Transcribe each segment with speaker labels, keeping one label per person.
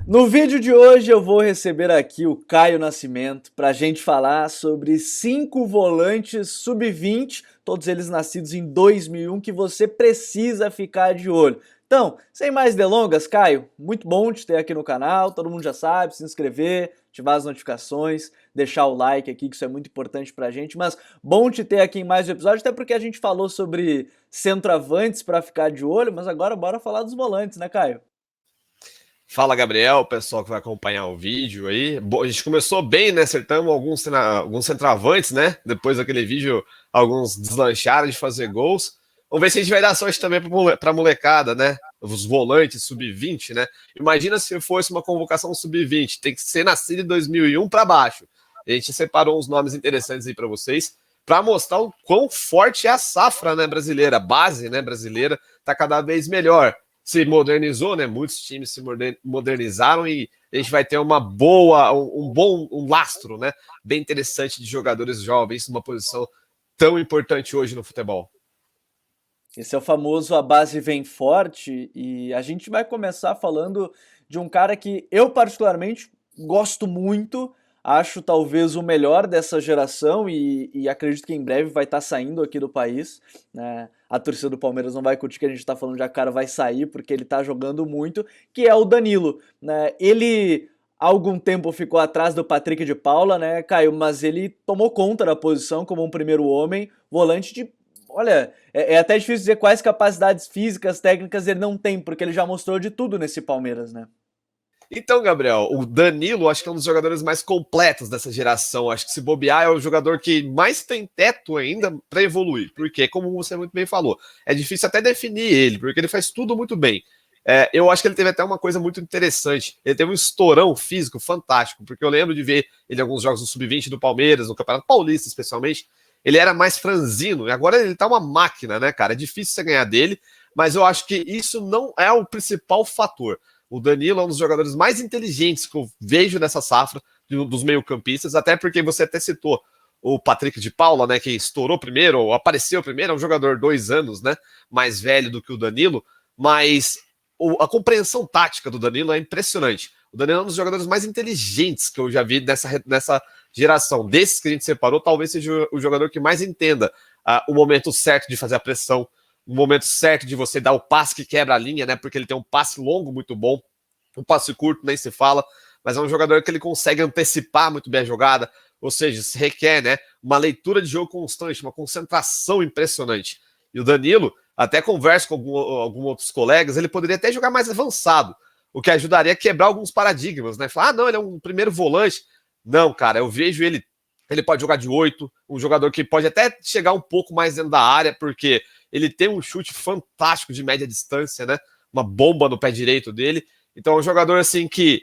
Speaker 1: No vídeo de hoje eu vou receber aqui o Caio Nascimento para a gente falar sobre 5 volantes sub-20, todos eles nascidos em 2001, que você precisa ficar de olho. Então, sem mais delongas, Caio, muito bom te ter aqui no canal, todo mundo já sabe, se inscrever, ativar as notificações, deixar o like aqui, que isso é muito importante pra gente, mas bom te ter aqui em mais um episódio, até porque a gente falou sobre centroavantes para ficar de olho, mas agora bora falar dos volantes, né, Caio?
Speaker 2: Fala, Gabriel, pessoal que vai acompanhar o vídeo aí. Bom, a gente começou bem, né? Acertamos alguns centroavantes, né? Depois daquele vídeo, alguns deslancharam de fazer gols. Vamos ver se a gente vai dar sorte também para a molecada, né? Os volantes sub-20, né? Imagina se fosse uma convocação sub-20, tem que ser nascido em 2001 para baixo. A gente separou uns nomes interessantes aí para vocês, para mostrar o quão forte é a safra, né, brasileira, a base, né, brasileira, tá cada vez melhor, se modernizou, né? Muitos times se modernizaram e a gente vai ter uma boa, um lastro, né? Bem interessante de jogadores jovens numa posição tão importante hoje no futebol.
Speaker 1: Esse é o famoso A Base Vem Forte, e a gente vai começar falando de um cara que eu particularmente gosto muito, acho talvez o melhor dessa geração e acredito que em breve vai estar saindo aqui do país, né? A torcida do Palmeiras não vai curtir que a gente está falando de a cara vai sair porque ele está jogando muito, que é o Danilo, né? Ele há algum tempo ficou atrás do Patrick de Paula, né, Caio? Mas ele tomou conta da posição como um primeiro homem, volante de. Olha, é até difícil dizer quais capacidades físicas, técnicas ele não tem, porque ele já mostrou de tudo nesse Palmeiras, né?
Speaker 2: Então, Gabriel, o Danilo acho que é um dos jogadores mais completos dessa geração. Acho que se bobear é o jogador que mais tem teto ainda para evoluir. Porque, como você muito bem falou, é difícil até definir ele, porque ele faz tudo muito bem. Eu acho que ele teve até uma coisa muito interessante. Ele teve um estourão físico fantástico, porque eu lembro de ver ele em alguns jogos do Sub-20 do Palmeiras, no Campeonato Paulista especialmente. Ele era mais franzino, e agora ele tá uma máquina, né, cara? É difícil você ganhar dele, mas eu acho que isso não é o principal fator. O Danilo é um dos jogadores mais inteligentes que eu vejo nessa safra dos meio-campistas, até porque você até citou o Patrick de Paula, né, que estourou primeiro, ou apareceu primeiro, é um jogador 2 anos, né, mais velho do que o Danilo, mas a compreensão tática do Danilo é impressionante. O Danilo é um dos jogadores mais inteligentes que eu já vi nessa geração. Desses que a gente separou, talvez seja o jogador que mais entenda o momento certo de fazer a pressão, o momento certo de você dar o passe que quebra a linha, né? Porque ele tem um passe longo muito bom, um passe curto nem se fala, mas é um jogador que ele consegue antecipar muito bem a jogada, ou seja, se requer, né, uma leitura de jogo constante, uma concentração impressionante. E o Danilo, até converso com alguns outros colegas, ele poderia até jogar mais avançado, o que ajudaria a quebrar alguns paradigmas, né? Falar, não, ele é um primeiro volante. Não, cara, eu vejo ele pode jogar de 8, um jogador que pode até chegar um pouco mais dentro da área, porque ele tem um chute fantástico de média distância, né? Uma bomba no pé direito dele. Então é um jogador assim que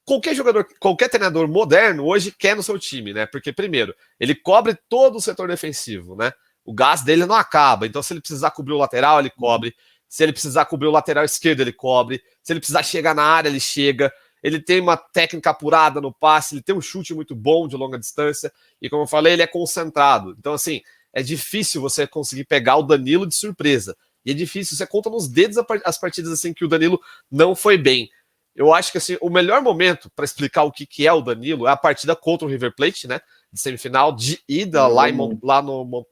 Speaker 2: qualquer jogador, qualquer treinador moderno hoje quer no seu time, né? Porque, primeiro, ele cobre todo o setor defensivo, né? O gás dele não acaba. Então, se ele precisar cobrir o lateral, ele cobre. Se ele precisar cobrir o lateral esquerdo, ele cobre. Se ele precisar chegar na área, ele chega. Ele tem uma técnica apurada no passe, ele tem um chute muito bom de longa distância. E, como eu falei, ele é concentrado. Então, assim, é difícil você conseguir pegar o Danilo de surpresa. E é difícil, você conta nos dedos as partidas assim que o Danilo não foi bem. Eu acho que assim, o melhor momento para explicar o que é o Danilo é a partida contra o River Plate, né? De semifinal, de ida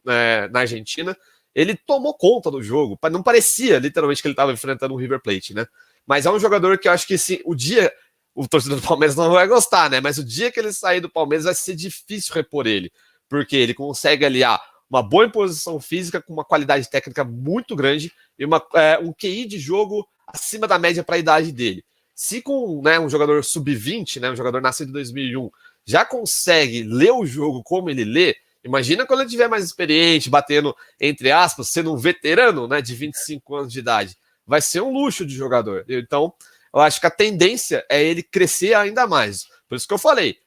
Speaker 2: na Argentina. Ele tomou conta do jogo. Não parecia literalmente que ele estava enfrentando o River Plate, né? Mas é um jogador que eu acho que assim, o dia. O torcedor do Palmeiras não vai gostar, né? Mas o dia que ele sair do Palmeiras vai ser difícil repor ele. Porque ele consegue aliar uma boa imposição física com uma qualidade técnica muito grande e um QI de jogo acima da média para a idade dele. Se com, né, um jogador sub-20, né, um jogador nascido em 2001, já consegue ler o jogo como ele lê, imagina quando ele tiver mais experiente, batendo, entre aspas, sendo um veterano, né, de 25 anos de idade. Vai ser um luxo de jogador. Então, eu acho que a tendência é ele crescer ainda mais. Por isso que eu falei,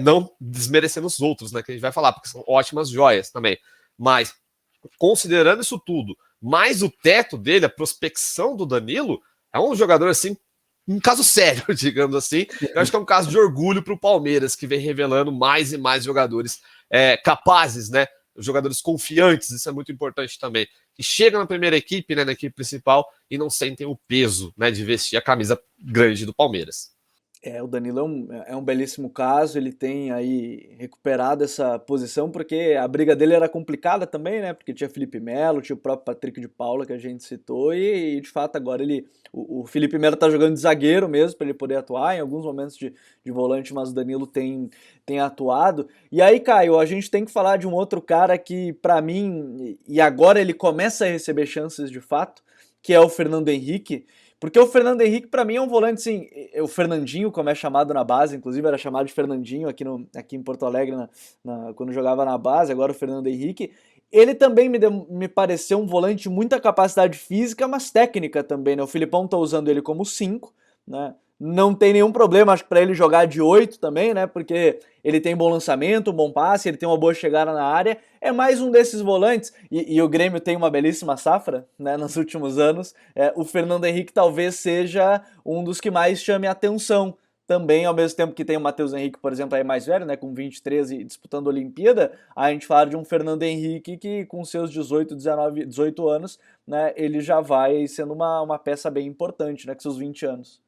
Speaker 2: não desmerecendo os outros, né, que a gente vai falar, porque são ótimas joias também. Mas, considerando isso tudo, mais o teto dele, a prospecção do Danilo, é um jogador assim um caso sério, digamos assim. Eu acho que é um caso de orgulho para o Palmeiras, que vem revelando mais e mais jogadores capazes, né? Jogadores confiantes, isso é muito importante também. Que chegam na primeira equipe, né, na equipe principal, e não sentem o peso, né, de vestir a camisa grande do Palmeiras.
Speaker 1: O Danilo é um belíssimo caso, ele tem aí recuperado essa posição, porque a briga dele era complicada também, né? Porque tinha Felipe Melo, tinha o próprio Patrick de Paula, que a gente citou, e de fato agora o Felipe Melo tá jogando de zagueiro mesmo, para ele poder atuar, em alguns momentos de volante, mas o Danilo tem atuado. E aí, Caio, a gente tem que falar de um outro cara que, para mim, e agora ele começa a receber chances de fato, que é o Fernando Henrique. Porque o Fernando Henrique, pra mim, é um volante, assim, o Fernandinho, como é chamado na base, inclusive era chamado de Fernandinho aqui em Porto Alegre, quando jogava na base, agora o Fernando Henrique. Ele também me pareceu um volante de muita capacidade física, mas técnica também, né? O Filipão tá usando ele como 5, né? Não tem nenhum problema, acho que pra ele jogar de 8 também, né? Porque ele tem bom lançamento, um bom passe, ele tem uma boa chegada na área. É mais um desses volantes, e o Grêmio tem uma belíssima safra, né, nos últimos anos. O Fernando Henrique talvez seja um dos que mais chame a atenção também, ao mesmo tempo que tem o Matheus Henrique, por exemplo, aí mais velho, né, com 23 e disputando a Olimpíada. A gente fala de um Fernando Henrique que com seus 18, 19, 18 anos, né, ele já vai sendo uma peça bem importante, né, com seus 20 anos.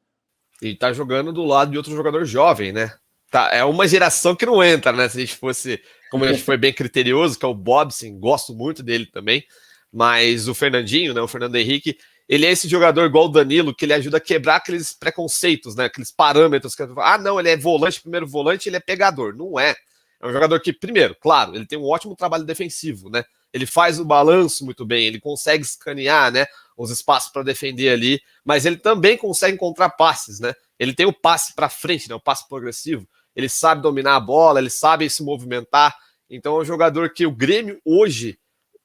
Speaker 2: E tá jogando do lado de outro jogador jovem, né? Tá, é uma geração que não entra, né? Se a gente fosse, como a gente foi bem criterioso, que é o Bobson, gosto muito dele também, mas o Fernandinho, né? O Fernando Henrique, ele é esse jogador igual o Danilo, que ele ajuda a quebrar aqueles preconceitos, né? Aqueles parâmetros que não, ele é volante, primeiro volante, ele é pegador. Não é. É um jogador que, primeiro, claro, ele tem um ótimo trabalho defensivo, né? Ele faz o balanço muito bem, ele consegue escanear, né? Os espaços para defender ali, mas ele também consegue encontrar passes, né? Ele tem o passe para frente, né? O passe progressivo. Ele sabe dominar a bola, ele sabe se movimentar. Então é um jogador que o Grêmio hoje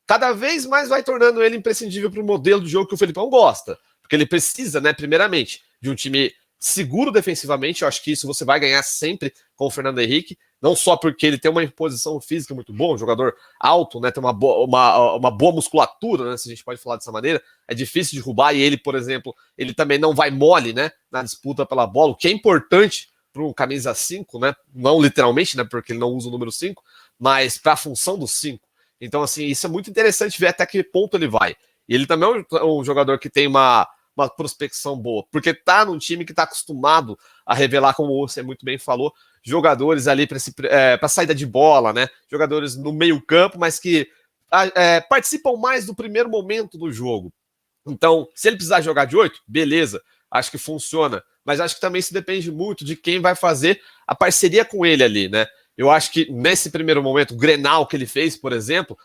Speaker 2: cada vez mais vai tornando ele imprescindível para o modelo de jogo que o Felipão gosta. Porque ele precisa, né, primeiramente, de um time seguro defensivamente. Eu acho que isso você vai ganhar sempre com o Fernando Henrique. Não só porque ele tem uma imposição física muito boa, um jogador alto, né, tem uma boa musculatura, né, se a gente pode falar dessa maneira. É difícil de derrubar e ele, por exemplo, ele também não vai mole, né, na disputa pela bola, o que é importante para um camisa 5, né, não literalmente, né, porque ele não usa o número 5, mas para a função do 5. Então, assim, isso é muito interessante ver até que ponto ele vai. E ele também é um jogador que tem uma prospecção boa, porque tá num time que tá acostumado a revelar, como você muito bem falou, jogadores ali para saída de bola, né? Jogadores no meio campo, mas que participam mais do primeiro momento do jogo. Então, se ele precisar jogar de 8, beleza, acho que funciona. Mas acho que também isso depende muito de quem vai fazer a parceria com ele ali, né? Eu acho que nesse primeiro momento, o Grenal que ele fez, por exemplo,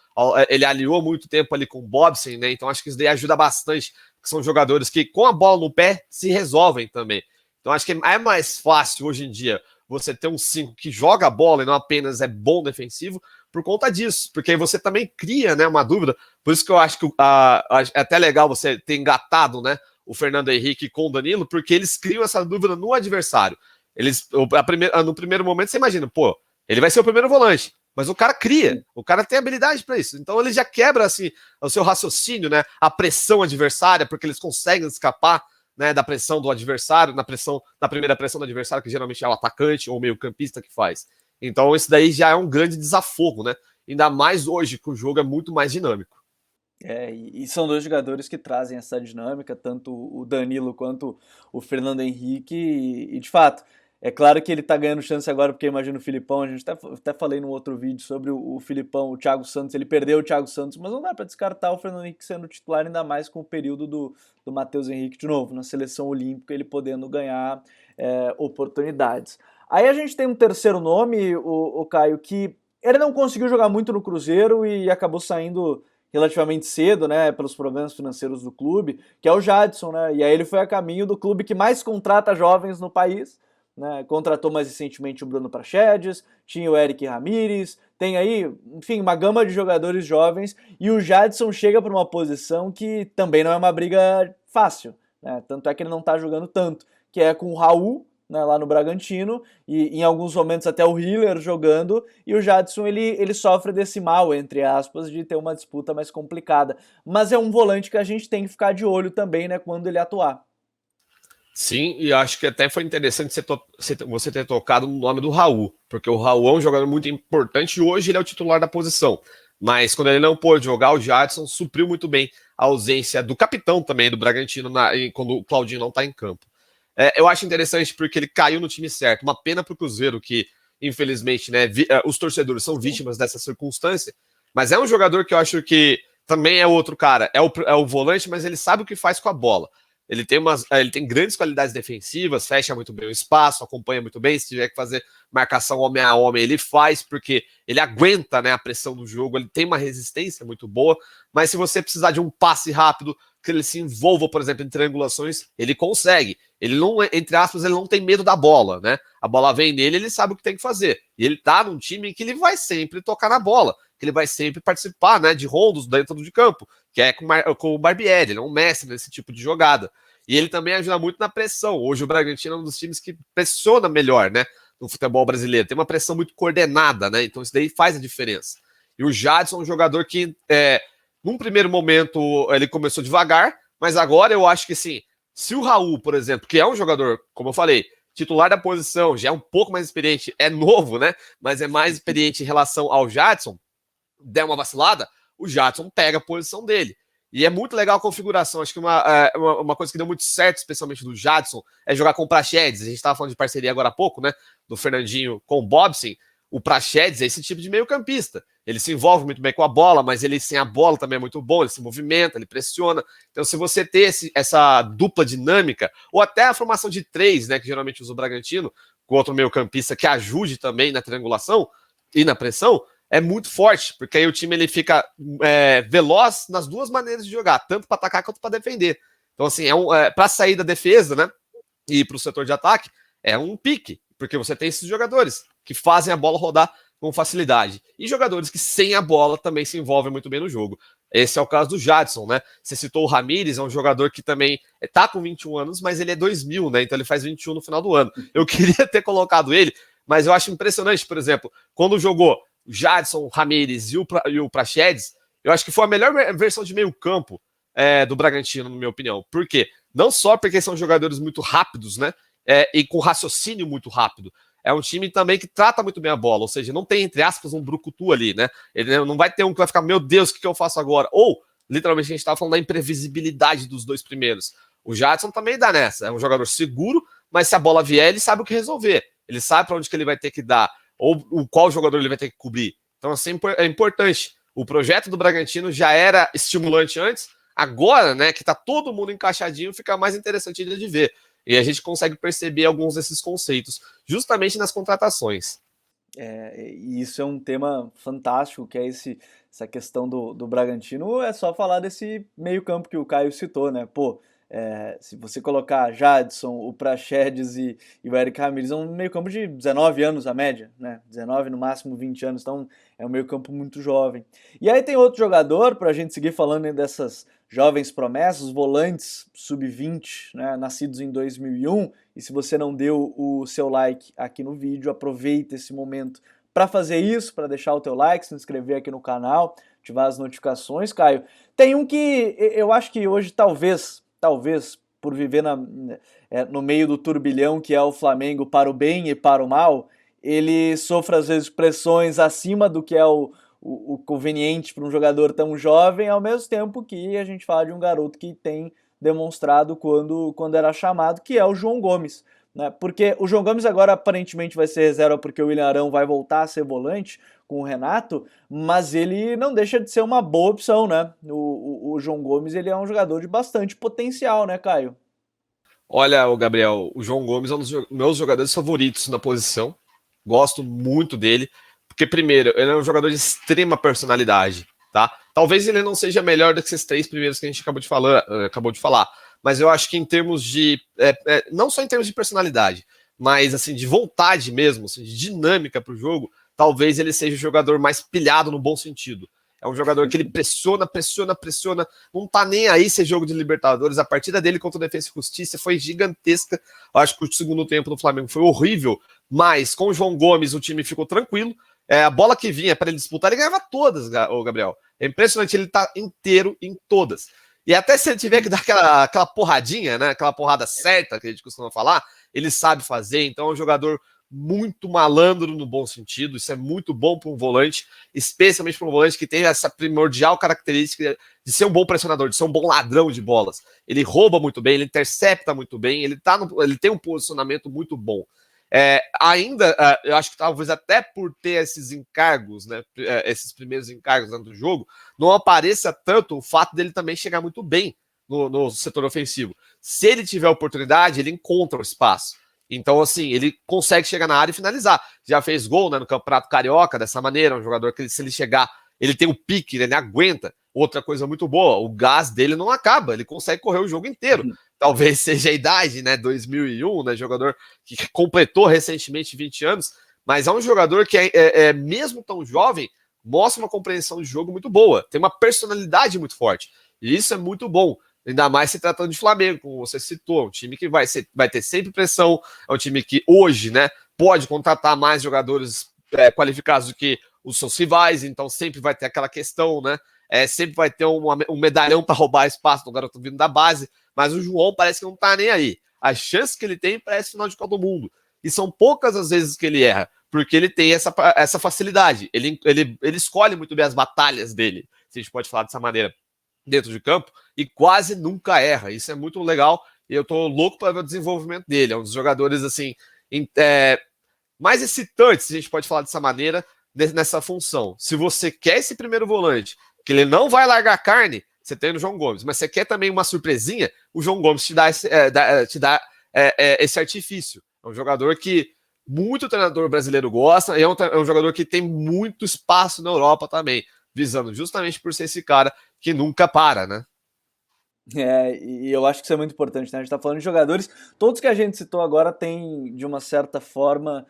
Speaker 2: ele aliou muito tempo ali com o Bobson, né? Então acho que isso daí ajuda bastante, que são jogadores que com a bola no pé se resolvem também. Então acho que é mais fácil hoje em dia você ter um 5 que joga a bola e não apenas é bom defensivo por conta disso, porque aí você também cria, né, uma dúvida. Por isso que eu acho que é até legal você ter engatado, né, o Fernando Henrique com o Danilo, porque eles criam essa dúvida no adversário. No primeiro momento você imagina, pô, ele vai ser o primeiro volante, mas o cara cria, o cara tem habilidade para isso. Então ele já quebra assim o seu raciocínio, né? A pressão adversária, porque eles conseguem escapar, né, da pressão do adversário, na primeira pressão do adversário, que geralmente é o atacante ou o meio-campista que faz. Então isso daí já é um grande desafogo, né? Ainda mais hoje que o jogo é muito mais dinâmico.
Speaker 1: E são dois jogadores que trazem essa dinâmica, tanto o Danilo quanto o Fernando Henrique, e de fato, é claro que ele tá ganhando chance agora, porque imagina o Filipão, a gente até falei num outro vídeo sobre o Filipão, o Thiago Santos, ele perdeu o Thiago Santos, mas não dá para descartar o Fernando Henrique sendo titular, ainda mais com o período do Matheus Henrique de novo, na seleção olímpica, ele podendo ganhar oportunidades. Aí a gente tem um terceiro nome, o Caio, que ele não conseguiu jogar muito no Cruzeiro e acabou saindo relativamente cedo, né, pelos problemas financeiros do clube, que é o Jadson, né, e aí ele foi a caminho do clube que mais contrata jovens no país, né, contratou mais recentemente o Bruno Praxedes, tinha o Eric Ramírez, tem aí, enfim, uma gama de jogadores jovens, e o Jadson chega para uma posição que também não é uma briga fácil, né, tanto é que ele não está jogando tanto, que é com o Raul, né, lá no Bragantino, e em alguns momentos até o Hiller jogando, e o Jadson ele sofre desse mal, entre aspas, de ter uma disputa mais complicada. Mas é um volante que a gente tem que ficar de olho também, né, quando ele atuar.
Speaker 2: Sim, e acho que até foi interessante você ter tocado no nome do Raul, porque o Raul é um jogador muito importante e hoje ele é o titular da posição. Mas quando ele não pôde jogar, o Jadson supriu muito bem a ausência do capitão também do Bragantino quando o Claudinho não está em campo. Eu acho interessante porque ele caiu no time certo. Uma pena pro Cruzeiro que, infelizmente, né, os torcedores são vítimas dessa circunstância, mas é um jogador que eu acho que também é outro cara, é o volante, mas ele sabe o que faz com a bola. Ele tem grandes qualidades defensivas, fecha muito bem o espaço, acompanha muito bem. Se tiver que fazer marcação homem a homem, ele faz, porque ele aguenta, né, a pressão do jogo, ele tem uma resistência muito boa. Mas se você precisar de um passe rápido, que ele se envolva, por exemplo, em triangulações, ele consegue. Ele não, entre aspas, ele não tem medo da bola, né? A bola vem nele, ele sabe o que tem que fazer. E ele tá num time em que ele vai sempre tocar na bola, que ele vai sempre participar, né, de rondos dentro de campo, que é com o Barbieri, ele é um mestre nesse tipo de jogada. E ele também ajuda muito na pressão. Hoje o Bragantino é um dos times que pressiona melhor, né, no futebol brasileiro. Tem uma pressão muito coordenada, né? Então isso daí faz a diferença. E o Jadson é um jogador que, num primeiro momento, ele começou devagar, mas agora eu acho que, sim, se o Raul, por exemplo, que é um jogador, como eu falei, titular da posição, já é um pouco mais experiente, é novo, né? Mas é mais experiente em relação ao Jadson, der uma vacilada, o Jadson pega a posição dele. E é muito legal a configuração. Acho que uma coisa que deu muito certo, especialmente do Jadson, é jogar com o Praxedes. A gente estava falando de parceria agora há pouco, né? Do Fernandinho com o Bobson. O Praxedes é esse tipo de meio campista. Ele se envolve muito bem com a bola, mas ele sem a bola também é muito bom, ele se movimenta, ele pressiona. Então, se você ter essa dupla dinâmica, ou até a formação de 3, né, que geralmente usa o Bragantino, com outro meio campista que ajude também na triangulação e na pressão, é muito forte, porque aí o time ele fica veloz nas duas maneiras de jogar, tanto para atacar quanto para defender. Então, assim, para sair da defesa, né, e para o setor de ataque, é um pique, porque você tem esses jogadores que fazem a bola rodar com facilidade. E jogadores que sem a bola também se envolvem muito bem no jogo. Esse é o caso do Jadson, né? Você citou o Ramires, é um jogador que também tá com 21 anos, mas ele é 2000, né? Então ele faz 21 no final do ano. Eu queria ter colocado ele, mas eu acho impressionante, por exemplo, quando jogou o Jadson, o Ramires e o Praxedes, eu acho que foi a melhor versão de meio campo do Bragantino, na minha opinião. Por quê? Não só porque são jogadores muito rápidos, né? E com raciocínio muito rápido. É um time também que trata muito bem a bola, ou seja, não tem, entre aspas, um brucutu ali, né? Ele não vai ter um que vai ficar, meu Deus, o que eu faço agora? Ou, literalmente, a gente estava falando da imprevisibilidade dos dois primeiros. O Jadson também dá nessa, é um jogador seguro, mas se a bola vier, ele sabe o que resolver. Ele sabe para onde que ele vai ter que dar, ou qual jogador ele vai ter que cobrir. Então, assim, é importante. O projeto do Bragantino já era estimulante antes, agora, né, que tá todo mundo encaixadinho, fica mais interessante de ver. E a gente consegue perceber alguns desses conceitos, justamente nas contratações.
Speaker 1: E isso é um tema fantástico, que é essa questão do Bragantino. É só falar desse meio campo que o Caio citou, né? Pô, se você colocar Jadson, o Praxedes e o Eric Ramírez, é um meio campo de 19 anos a média, né? 19, no máximo 20 anos, então é um meio campo muito jovem. E aí tem outro jogador, pra gente seguir falando dessas jovens promessas, volantes sub-20, né, nascidos em 2001. E se você não deu o seu like aqui no vídeo, aproveita esse momento para fazer isso, para deixar o teu like, se inscrever aqui no canal, ativar as notificações, Caio. Tem um que eu acho que hoje talvez, por viver no meio do turbilhão que é o Flamengo para o bem e para o mal, ele sofre às vezes pressões acima do que é o conveniente para um jogador tão jovem, ao mesmo tempo que a gente fala de um garoto que tem demonstrado quando era chamado, que é o João Gomes, né? Porque o João Gomes agora aparentemente vai ser reserva porque o William Arão vai voltar a ser volante com o Renato, mas ele não deixa de ser uma boa opção, né? O João Gomes, ele é um jogador de bastante potencial, né, Caio?
Speaker 2: Olha, o Gabriel, o João Gomes é um dos meus jogadores favoritos na posição. Gosto muito dele. Porque, primeiro, ele é um jogador de extrema personalidade, tá? Talvez ele não seja melhor do que esses 3 primeiros que a gente acabou de falar. Mas eu acho que em termos de... não só em termos de personalidade, mas, assim, de vontade mesmo, assim, de dinâmica pro jogo, talvez ele seja o jogador mais pilhado no bom sentido. É um jogador que ele pressiona, não tá nem aí se é jogo de Libertadores. A partida dele contra o Defensa e Justiça foi gigantesca. Eu acho que o segundo tempo do Flamengo foi horrível, mas com o João Gomes o time ficou tranquilo. A bola que vinha para ele disputar, ele ganhava todas, o Gabriel. É impressionante, ele tá inteiro em todas. E até se ele tiver que dar aquela porradinha, né? Aquela porrada certa que a gente costuma falar, ele sabe fazer. Então é um jogador muito malandro no bom sentido, isso é muito bom para um volante, especialmente para um volante que tem essa primordial característica de ser um bom pressionador, de ser um bom ladrão de bolas. Ele rouba muito bem, ele intercepta muito bem, ele tem um posicionamento muito bom. Eu acho que talvez até por ter esses encargos, né, esses primeiros encargos dentro do jogo, não apareça tanto o fato dele também chegar muito bem no setor ofensivo. Se ele tiver oportunidade, ele encontra o espaço. Então, assim, ele consegue chegar na área e finalizar. Já fez gol, né, no Campeonato Carioca dessa maneira, um jogador que, se ele chegar, ele tem o pique, ele aguenta. Outra coisa muito boa, o gás dele não acaba, ele consegue correr o jogo inteiro. Talvez seja a idade, né, 2001, né, jogador que completou recentemente 20 anos, mas é um jogador que, mesmo tão jovem, mostra uma compreensão de jogo muito boa, tem uma personalidade muito forte, e isso é muito bom. Ainda mais se tratando de Flamengo, como você citou, um time que vai ter sempre pressão, é um time que hoje, né, pode contratar mais jogadores qualificados do que os seus rivais, então sempre vai ter aquela questão, né, sempre vai ter um medalhão para roubar espaço do garoto vindo da base, mas o João parece que não tá nem aí. As chances que ele tem parece final de Copa do Mundo, e são poucas as vezes que ele erra, porque ele tem essa facilidade, ele escolhe muito bem as batalhas dele, se a gente pode falar dessa maneira, dentro de campo, e quase nunca erra. Isso é muito legal e eu tô louco para ver o desenvolvimento dele. É um dos jogadores assim mais excitantes, se a gente pode falar dessa maneira, nessa função. Se você quer esse primeiro volante, que ele não vai largar carne, você tem o João Gomes, mas você quer também uma surpresinha, o João Gomes te dá esse artifício. É um jogador que muito treinador brasileiro gosta, e é um jogador que tem muito espaço na Europa também, visando justamente por ser esse cara que nunca para, né?
Speaker 1: E eu acho que isso é muito importante, né? A gente tá falando de jogadores, todos que a gente citou agora têm, de uma certa forma,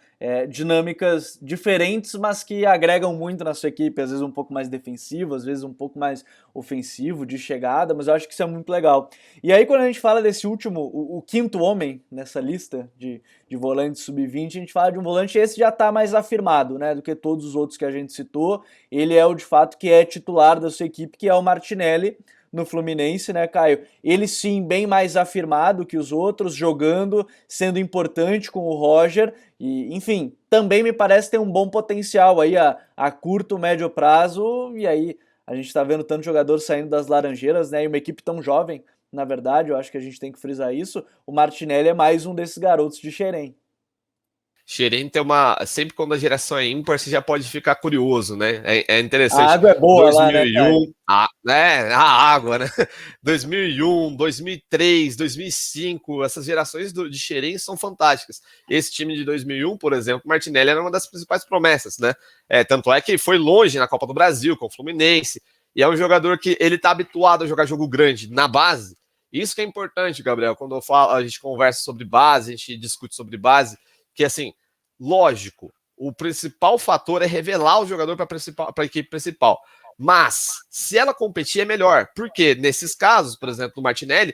Speaker 1: dinâmicas diferentes, mas que agregam muito na sua equipe, às vezes um pouco mais defensivo, às vezes um pouco mais ofensivo, de chegada, mas eu acho que isso é muito legal. E aí quando a gente fala desse último, o quinto homem nessa lista de volantes sub-20, a gente fala de um volante, esse já tá mais afirmado, né, do que todos os outros que a gente citou. Ele é o, de fato, que é titular da sua equipe, que é o Martinelli, no Fluminense, né, Caio? Ele sim, bem mais afirmado que os outros, jogando, sendo importante com o Roger, e enfim, também me parece ter um bom potencial aí a curto, médio prazo, e aí a gente tá vendo tanto jogador saindo das Laranjeiras, né, e uma equipe tão jovem, na verdade, eu acho que a gente tem que frisar isso, o Martinelli é mais um desses garotos de Xerém.
Speaker 2: Xerém tem sempre quando a geração é ímpar, você já pode ficar curioso, né? É
Speaker 1: A
Speaker 2: interessante.
Speaker 1: água é boa lá, né, Caio?
Speaker 2: 2001, a água, né? 2001, 2003, 2005, essas gerações de Xerém são fantásticas. Esse time de 2001, por exemplo, Martinelli era uma das principais promessas, né? Tanto é que foi longe na Copa do Brasil com o Fluminense, e é um jogador que ele tá habituado a jogar jogo grande na base. Isso que é importante, Gabriel, quando a gente conversa sobre base, a gente discute sobre base, que assim, lógico, o principal fator é revelar o jogador para a equipe principal. Mas, se ela competir, é melhor. Porque, nesses casos, por exemplo, do Martinelli,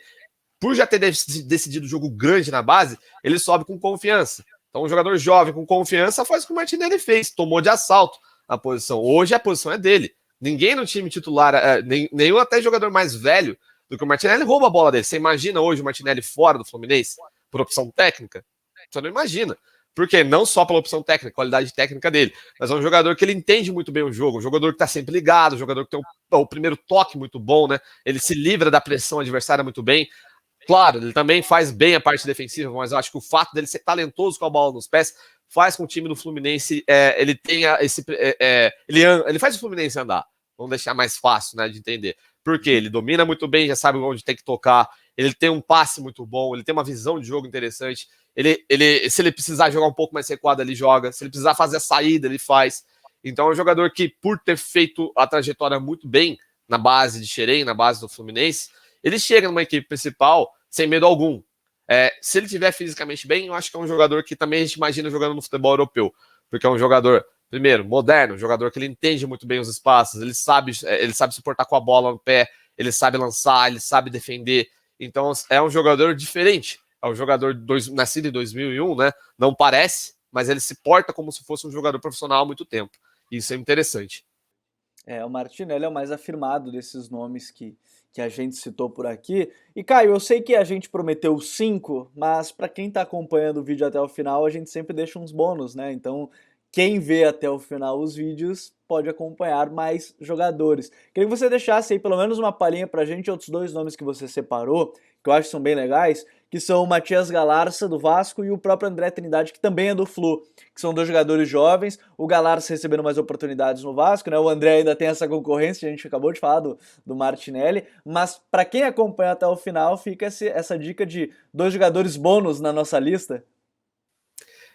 Speaker 2: por já ter decidido o jogo grande na base, ele sobe com confiança. Então, um jogador jovem com confiança faz o que o Martinelli fez, tomou de assalto a posição. Hoje a posição é dele. Ninguém no time titular, nenhum até jogador mais velho do que o Martinelli rouba a bola dele. Você imagina hoje o Martinelli fora do Fluminense, por opção técnica? Você não imagina. Porque não só pela opção técnica, qualidade técnica dele, mas é um jogador que ele entende muito bem o jogo, um jogador que está sempre ligado, um jogador que tem o primeiro toque muito bom, né? Ele se livra da pressão adversária muito bem. Claro, ele também faz bem a parte defensiva, mas eu acho que o fato dele ser talentoso com a bola nos pés faz com que o time do Fluminense ele tenha esse. Ele faz o Fluminense andar. Vamos deixar mais fácil, né, de entender. Porque ele domina muito bem, já sabe onde tem que tocar, ele tem um passe muito bom, ele tem uma visão de jogo interessante. Se ele precisar jogar um pouco mais recuado, ele joga. Se ele precisar fazer a saída, ele faz. Então é um jogador que, por ter feito a trajetória muito bem na base de Xerém, na base do Fluminense, ele chega numa equipe principal sem medo algum. Se ele estiver fisicamente bem, eu acho que é um jogador que também a gente imagina jogando no futebol europeu. Porque é um jogador, primeiro, moderno, um jogador que ele entende muito bem os espaços, ele sabe se portar com a bola no pé, ele sabe lançar, ele sabe defender. Então é um jogador diferente. É um jogador nascido em 2001, né? Não parece, mas ele se porta como se fosse um jogador profissional há muito tempo. Isso é interessante.
Speaker 1: O Martinelli é o mais afirmado desses nomes que a gente citou por aqui. E Caio, eu sei que a gente prometeu 5, mas para quem está acompanhando o vídeo até o final, a gente sempre deixa uns bônus, né? Então, quem vê até o final os vídeos pode acompanhar mais jogadores. Queria que você deixasse aí pelo menos uma palhinha pra gente, outros dois nomes que você separou, que eu acho que são bem legais, que são o Matias Galarça, do Vasco, e o próprio André Trindade, que também é do Flu, que são dois jogadores jovens, o Galarça recebendo mais oportunidades no Vasco, né? O André ainda tem essa concorrência, a gente acabou de falar do Martinelli, mas para quem acompanha até o final, fica essa dica de dois jogadores bônus na nossa lista.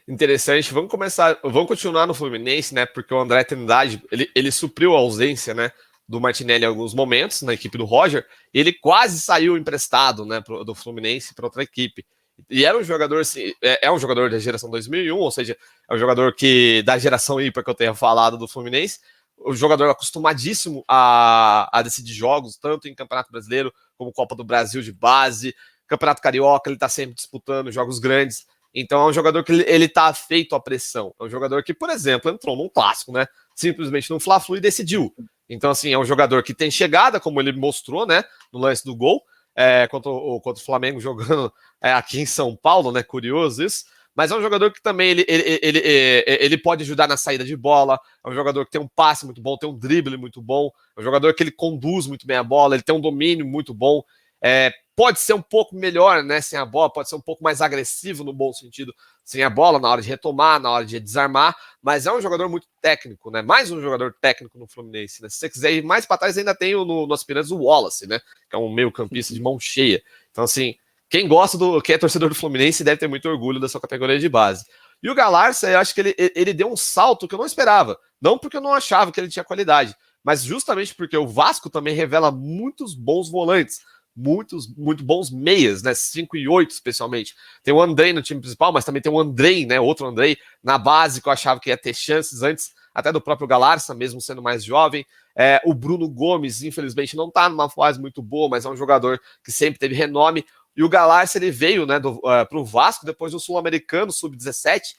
Speaker 2: Interessante, vamos continuar no Fluminense, né? Porque o André Trindade, ele supriu a ausência, né? Do Martinelli em alguns momentos na equipe do Roger, e ele quase saiu emprestado, né? Do Fluminense para outra equipe. E era um jogador, assim, é um jogador da geração 2001, ou seja, é um jogador que da geração ímpar que eu tenha falado do Fluminense, o jogador acostumadíssimo a decidir jogos, tanto em Campeonato Brasileiro como Copa do Brasil de base, Campeonato Carioca, ele tá sempre disputando jogos grandes. Então é um jogador que ele tá feito à pressão. É um jogador que, por exemplo, entrou num clássico, né? Simplesmente num Fla-Flu e decidiu. Então, assim, é um jogador que tem chegada, como ele mostrou, né? No lance do gol, contra o Flamengo jogando aqui em São Paulo, né? Curioso isso. Mas é um jogador que também ele pode ajudar na saída de bola. É um jogador que tem um passe muito bom, tem um drible muito bom. É um jogador que ele conduz muito bem a bola, ele tem um domínio muito bom. Pode ser um pouco melhor, né, sem a bola, pode ser um pouco mais agressivo no bom sentido, sem a bola, na hora de retomar, na hora de desarmar, mas é um jogador muito técnico, né, mais um jogador técnico no Fluminense, né, se você quiser ir mais para trás, ainda tem no Aspirantes o Wallace, né, que é um meio campista de mão cheia, então assim, quem é torcedor do Fluminense deve ter muito orgulho da sua categoria de base. E o Galarça, eu acho que ele deu um salto que eu não esperava, não porque eu não achava que ele tinha qualidade, mas justamente porque o Vasco também revela muitos bons volantes, muito bons meias, né? 5 e 8 especialmente. Tem o Andrei no time principal, mas também tem o Andrei, né? Outro Andrei na base, que eu achava que ia ter chances antes, até do próprio Galarça, mesmo sendo mais jovem. O Bruno Gomes, infelizmente, não tá numa fase muito boa, mas é um jogador que sempre teve renome. E o Galarça, ele veio, né, pro Vasco depois do Sul-Americano, sub-17,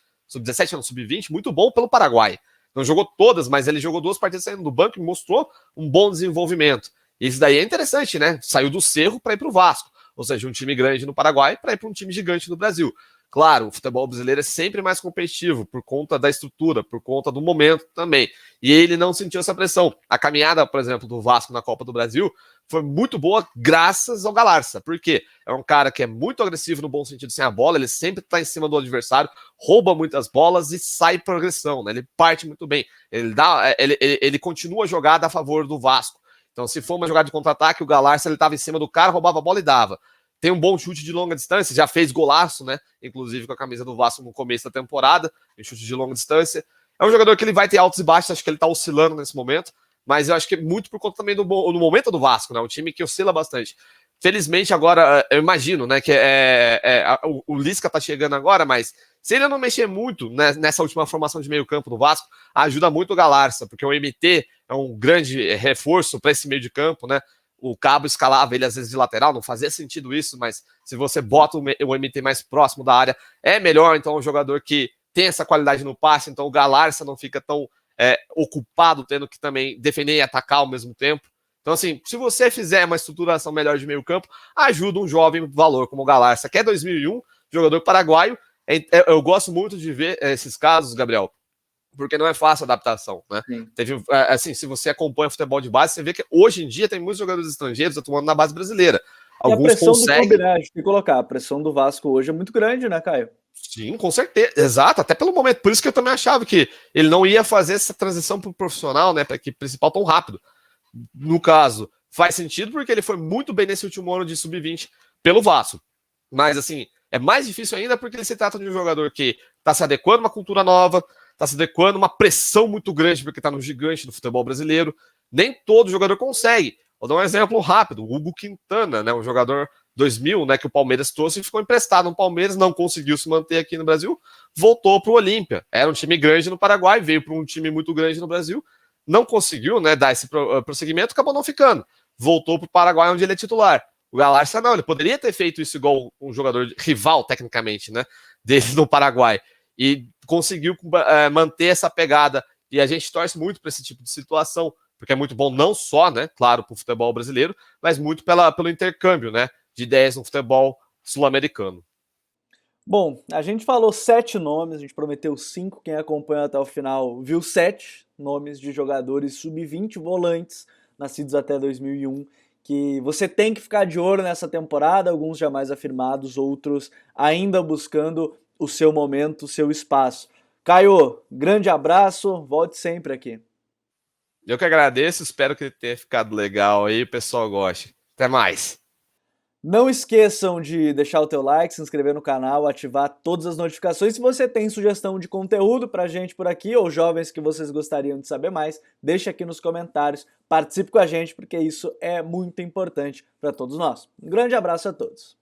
Speaker 2: não, sub-20, muito bom pelo Paraguai. Não jogou todas, mas ele jogou 2 partidas saindo do banco e mostrou um bom desenvolvimento. Isso daí é interessante, né? Saiu do Cerro para ir para o Vasco, ou seja, um time grande no Paraguai para ir para um time gigante no Brasil. Claro, o futebol brasileiro é sempre mais competitivo por conta da estrutura, por conta do momento também. E ele não sentiu essa pressão. A caminhada, por exemplo, do Vasco na Copa do Brasil foi muito boa graças ao Galarça. Por quê? É um cara que é muito agressivo no bom sentido sem a bola, ele sempre está em cima do adversário, rouba muitas bolas e sai progressão, né? Ele parte muito bem. Ele continua a jogada a favor do Vasco. Então, se for uma jogada de contra-ataque, o Galarça ele estava em cima do cara, roubava a bola e dava. Tem um bom chute de longa distância, já fez golaço, né? Inclusive com a camisa do Vasco no começo da temporada, em chute de longa distância. É um jogador que ele vai ter altos e baixos, acho que ele está oscilando nesse momento, mas eu acho que é muito por conta também do momento do Vasco, né? Um time que oscila bastante. Felizmente agora, eu imagino, né, que o Lisca tá chegando agora, mas se ele não mexer muito, né, nessa última formação de meio campo do Vasco, ajuda muito o Galarça, porque o MT é um grande reforço para esse meio de campo, né? O Cabo escalava ele às vezes de lateral, não fazia sentido isso, mas se você bota o MT mais próximo da área, é melhor, então, um jogador que tem essa qualidade no passe, então o Galarça não fica tão ocupado, tendo que também defender e atacar ao mesmo tempo. Então, assim, se você fizer uma estruturação melhor de meio campo, ajuda um jovem valor como o Galarça, que é 2001, jogador paraguaio. Eu gosto muito de ver esses casos, Gabriel, porque não é fácil a adaptação, né? Assim, se você acompanha futebol de base, você vê que hoje em dia tem muitos jogadores estrangeiros atuando na base brasileira.
Speaker 1: E a pressão do clube, né? A gente tem que colocar. A pressão do Vasco hoje é muito grande, né, Caio?
Speaker 2: Sim, com certeza. Exato, até pelo momento. Por isso que eu também achava que ele não ia fazer essa transição para o profissional, né, para a equipe principal tão rápido. No caso, faz sentido porque ele foi muito bem nesse último ano de sub-20 pelo Vasco. Mas, assim, é mais difícil ainda porque ele se trata de um jogador que está se adequando a uma cultura nova, está se adequando a uma pressão muito grande porque está no gigante do futebol brasileiro. Nem todo jogador consegue. Vou dar um exemplo rápido. O Hugo Quintana, né, um jogador 2000, né, que o Palmeiras trouxe e ficou emprestado no Palmeiras, não conseguiu se manter aqui no Brasil, voltou para o Olímpia. Era um time grande no Paraguai, veio para um time muito grande no Brasil, não conseguiu, né, dar esse prosseguimento, acabou não ficando. Voltou para o Paraguai, onde ele é titular. O Galarça não, ele poderia ter feito isso igual um jogador rival, tecnicamente, né, dele no Paraguai. E conseguiu manter essa pegada. E a gente torce muito para esse tipo de situação, porque é muito bom não só, né, claro, para o futebol brasileiro, mas muito pelo intercâmbio, né, de ideias no futebol sul-americano.
Speaker 1: Bom, a gente falou 7 nomes, a gente prometeu 5. Quem acompanha até o final viu 7 nomes de jogadores sub-20 volantes, nascidos até 2001, que você tem que ficar de olho nessa temporada, alguns já mais afirmados, outros ainda buscando o seu momento, o seu espaço. Caio, grande abraço, volte sempre aqui.
Speaker 2: Eu que agradeço, espero que tenha ficado legal aí, o pessoal goste. Até mais!
Speaker 1: Não esqueçam de deixar o teu like, se inscrever no canal, ativar todas as notificações. Se você tem sugestão de conteúdo pra gente por aqui, ou jovens que vocês gostariam de saber mais, deixa aqui nos comentários, participe com a gente, porque isso é muito importante para todos nós. Um grande abraço a todos.